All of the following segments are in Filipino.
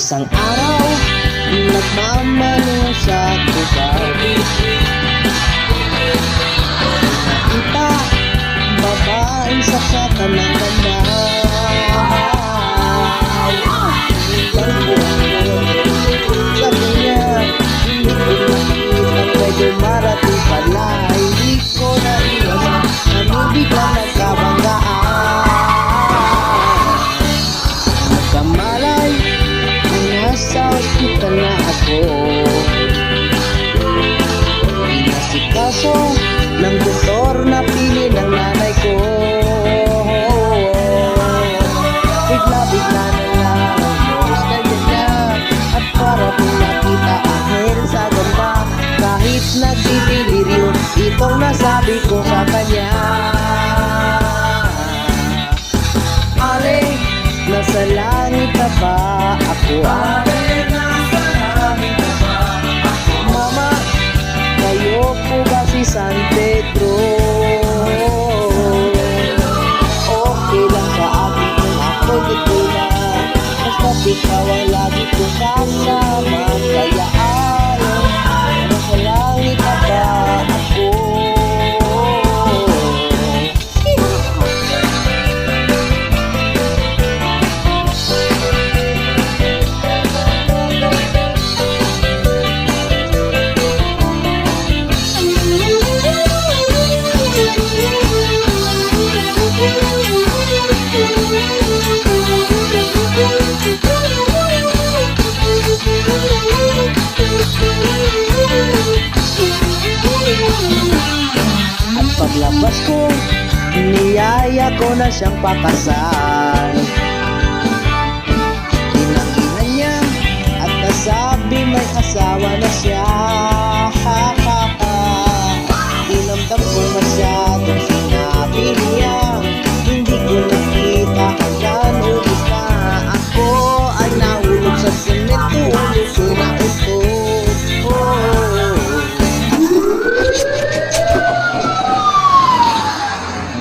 Isang araw, nagmamano sa tubaw. Nakita, babaeng saksakan ng kamay. Sabi niya, hindi ko nakita, may dumarating pala. Hindi ko naiwas, nang biglang nagkabanggaan. Nagkamalay, nasa ospital na ako. Inasikaso ng doktor na pili ng nanay ko. Bigla-bigla na lang ang nurse na niya. At para kung nakita ahel sa gamba. Kahit nagdidiliryo, itong nasabi ko sa kanya. Ale, nasa langit na ba ako? Mama, kayo po ba si San Pedro? Okay lang sa akin kung ako dito na. Basta't ikaw ang lagi ko kasama. Kaya alam, nasa langit na ba ako? At paglabas ko, niyaya ko na siyang pakasal. Tinanggihan niya at nasabi may asawa na siya. Dinamdam ko masyadong sinabi niya. Hindi ko nakita hanggang ulit na ako ay nahulog sa semento. Gusto na ito.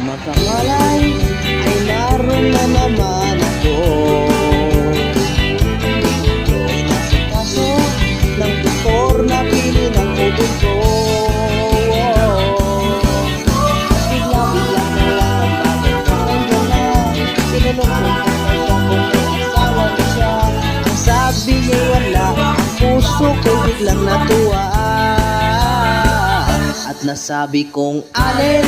Makamalay ay naroon na naman ako. Inasikaso ng doktor na pili ng ubod ko. Bigla-bigla na lang bakit nandiyan na. Tinanong ko na siya kung may asawa na siya. Ang sabi niya wala, ang puso ko biglang natuwa. At nasabi kong alin,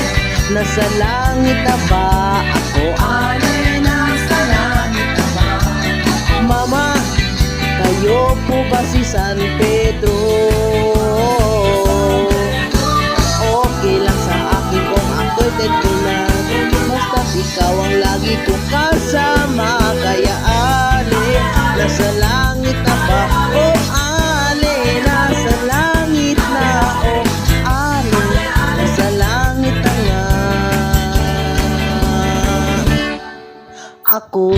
nasa langit na ba ako? Alin, nasa langit na ba? Mama, kayo po ba si San Pedro? Okay lang sa akin kung ako'y dito na. Basta't ikaw ang lagi kong kasama. Kaya alin, nasa langit na ba? Oh, alin, nasa langit na. Oh, alin, nasa langit na nga ako.